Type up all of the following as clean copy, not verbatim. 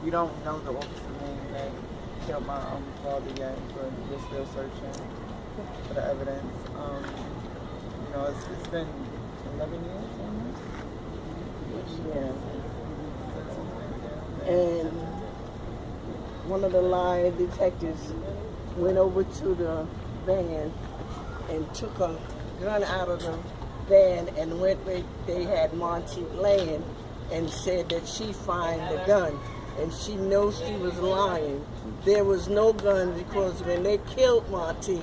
We don't know the officer name that killed my father yet, but we're still searching for the evidence. You know, it's been 11 years almost. Yeah. And one of the lie detectives went over to the van and took a gun out of the van and went where they had Monty laying and said that she found the gun. And she knows she was lying. There was no gun because when they killed Monty,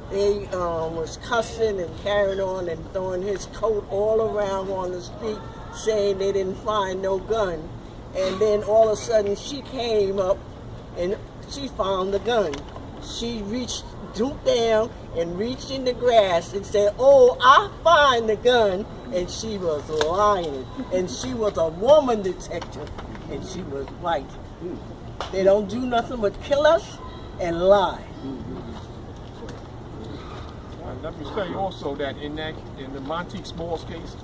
they was cussing and carrying on and throwing his coat all around on the street saying they didn't find no gun. And then all of a sudden she came up and she found the gun. She stooped down and reached in the grass and said, "Oh, I find the gun." And she was lying. And she was a woman detective. And she was right. They don't do nothing but kill us and lie. Let me say also that in the Monteque Smalls case,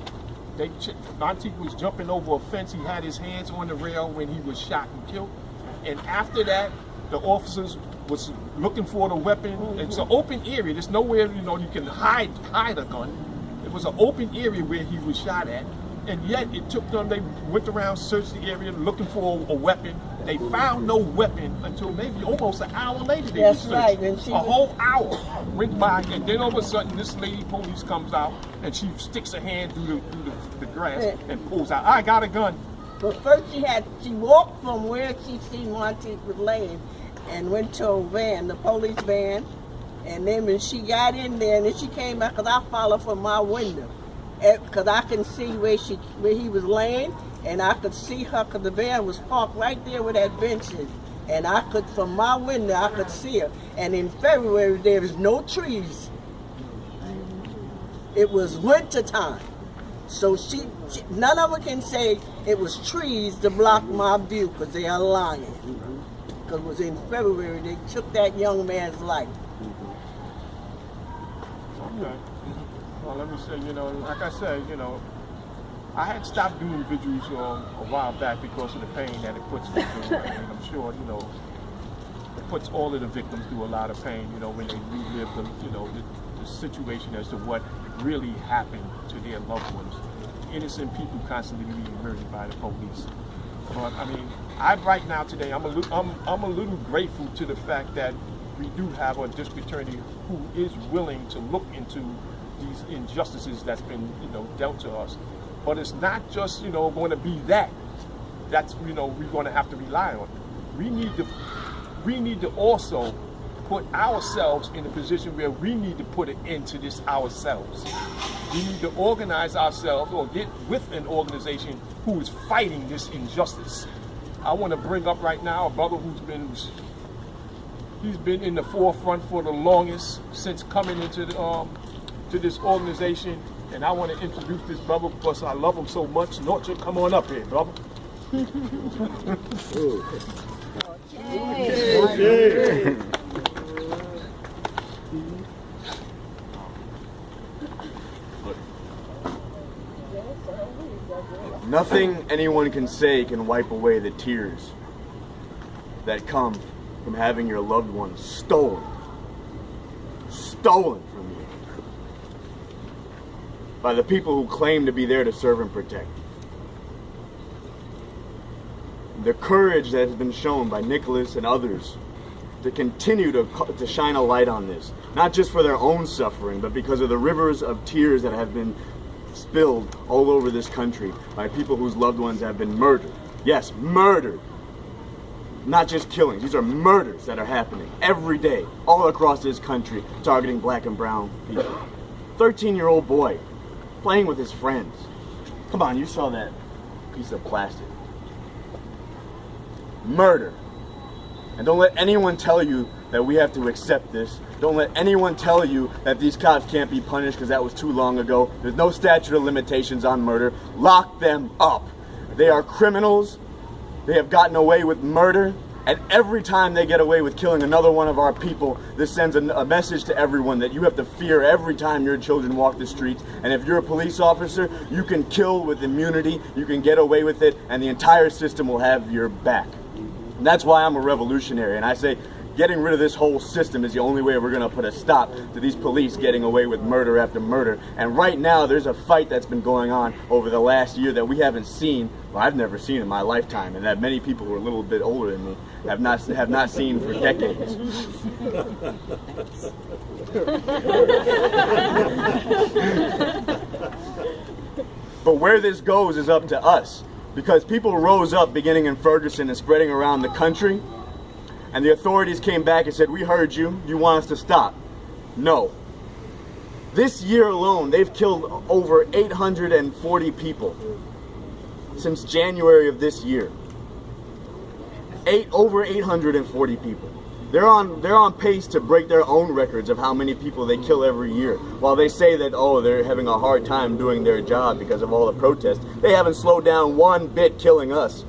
Monteque was jumping over a fence. He had his hands on the rail when he was shot and killed. And after that, the officers was looking for the weapon. It's an open area. There's nowhere you can hide a gun. It was an open area where he was shot at. And yet it took them, they went around, searched the area looking for a weapon. They found no weapon until maybe almost an hour later. That's right. And a whole hour went by, and then all of a sudden this lady police comes out and she sticks her hand through the grass and pulls out, "I got a gun." But first she walked from where she seen Monty was laying and went to a van, the police van. And then when she got in there, and then she came back, because I followed from my window. Because I can see where he was laying, and I could see her, because the van was parked right there where that bench is. And I could, from my window, I could see her. And in February, there was no trees. It was winter time. So none of them can say it was trees to block my view, because they are lying. Because it was in February, they took that young man's life. Okay. Well, let me say, like I said, I had stopped doing vigils a while back because of the pain that it puts me through. And I'm sure, it puts all of the victims through a lot of pain, when they relive the situation as to what really happened to their loved ones. Innocent people constantly being murdered by the police. But I mean, right now today, I'm a little grateful to the fact that we do have a district attorney who is willing to look into these injustices that's been dealt to us. But it's not just going to be that's we're going to have to rely on. We need to also put ourselves in a position where we need to put an end to this ourselves. We need to organize ourselves or get with an organization who is fighting this injustice. I want to bring up right now a brother he's been in the forefront for the longest since coming into to this organization, and I want to introduce this brother because I love him so much. Norton, come on up here, brother. Okay. Nothing anyone can say can wipe away the tears that come from having your loved ones stolen from you by the people who claim to be there to serve and protect. The courage that has been shown by Nicholas and others to continue to shine a light on this, not just for their own suffering, but because of the rivers of tears that have been spilled all over this country by people whose loved ones have been murdered. Yes, murdered. Not just killings. These are murders that are happening every day all across this country targeting black and brown people. 13-year-old boy playing with his friends. Come on, you saw that piece of plastic. Murder. And don't let anyone tell you that we have to accept this. Don't let anyone tell you that these cops can't be punished because that was too long ago. There's no statute of limitations on murder. Lock them up. They are criminals. They have gotten away with murder. And every time they get away with killing another one of our people, this sends a message to everyone that you have to fear every time your children walk the streets. And if you're a police officer, you can kill with immunity, you can get away with it, and the entire system will have your back. And that's why I'm a revolutionary. And I say getting rid of this whole system is the only way we're going to put a stop to these police getting away with murder after murder. And right now there's a fight that's been going on over the last year that we haven't seen, well, I've never seen in my lifetime, and that many people who are a little bit older than me have not seen for decades. But where this goes is up to us, because people rose up beginning in Ferguson and spreading around the country, and the authorities came back and said, we heard you, you want us to stop. No. This year alone, they've killed over 840 people since January of this year. Over 840 people. They're on pace to break their own records of how many people they kill every year. While they say that, oh, they're having a hard time doing their job because of all the protests, they haven't slowed down one bit killing us.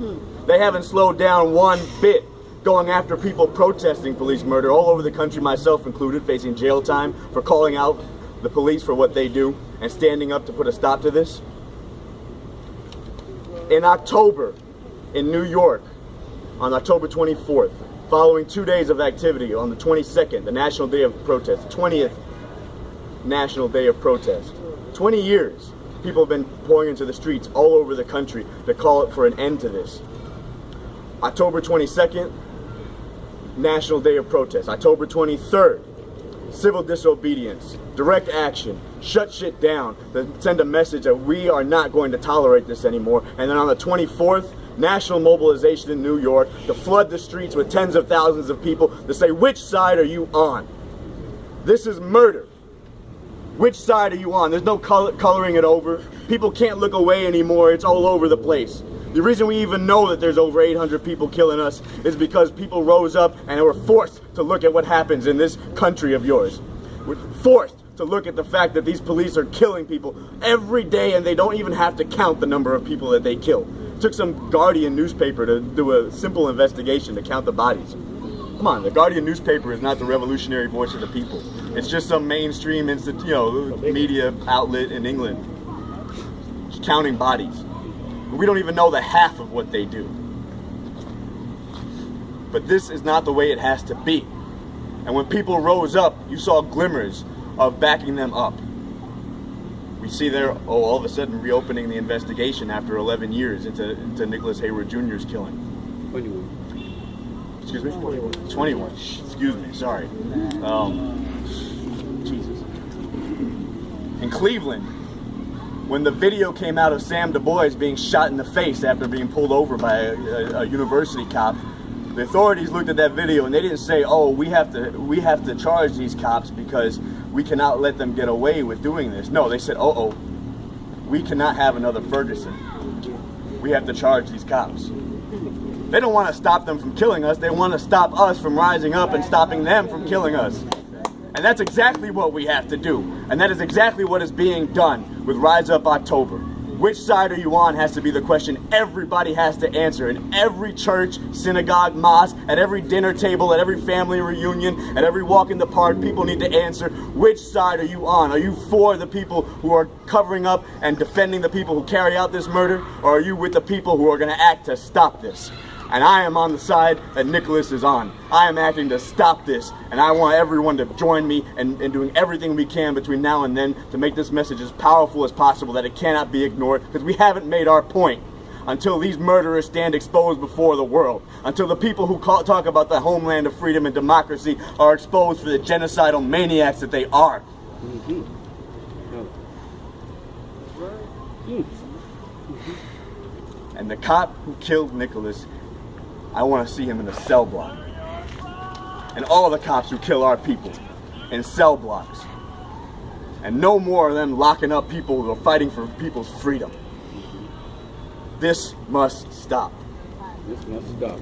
They haven't slowed down one bit going after people protesting police murder all over the country, myself included, facing jail time for calling out the police for what they do and standing up to put a stop to this. In October, in New York, on October 24th, following 2 days of activity, on the 22nd, the National Day of Protest, 20th National Day of Protest. 20 years, people have been pouring into the streets all over the country to call it for an end to this. October 22nd, National Day of Protest. October 23rd, civil disobedience, direct action, shut shit down, to send a message that we are not going to tolerate this anymore. And then on the 24th, national mobilization in New York to flood the streets with tens of thousands of people to say, which side are you on? This is murder. Which side are you on? There's no coloring it over. People can't look away anymore. It's all over the place. The reason we even know that there's over 800 people killing us is because people rose up and were forced to look at what happens in this country of yours. We're forced to look at the fact that these police are killing people every day, and they don't even have to count the number of people that they kill. It took some Guardian newspaper to do a simple investigation to count the bodies. Come on, the Guardian newspaper is not the revolutionary voice of the people. It's just some mainstream media outlet in England just counting bodies. We don't even know the half of what they do. But this is not the way it has to be. And when people rose up, you saw glimmers of backing them up. We see they're all of a sudden reopening the investigation after 11 years into Nicholas Hayward Jr.'s killing. 21. Excuse me? 21. Excuse me, sorry. Jesus. In Cleveland, when the video came out of Sam Du Bois being shot in the face after being pulled over by a university cop, the authorities looked at that video and they didn't say, oh, we have to charge these cops because we cannot let them get away with doing this. No, they said, we cannot have another Ferguson. We have to charge these cops. They don't want to stop them from killing us. They want to stop us from rising up and stopping them from killing us. And that's exactly what we have to do. And that is exactly what is being done with Rise Up October. Which side are you on has to be the question everybody has to answer. In every church, synagogue, mosque, at every dinner table, at every family reunion, at every walk in the park, people need to answer, which side are you on? Are you for the people who are covering up and defending the people who carry out this murder? Or are you with the people who are going to act to stop this? And I am on the side that Nicholas is on. I am acting to stop this, and I want everyone to join me in doing everything we can between now and then to make this message as powerful as possible, that it cannot be ignored, because we haven't made our point until these murderers stand exposed before the world, until the people who talk about the homeland of freedom and democracy are exposed for the genocidal maniacs that they are. Mm-hmm. And the cop who killed Nicholas, I want to see him in a cell block. And all the cops who kill our people in cell blocks. And no more of them locking up people who are fighting for people's freedom. This must stop. This must stop.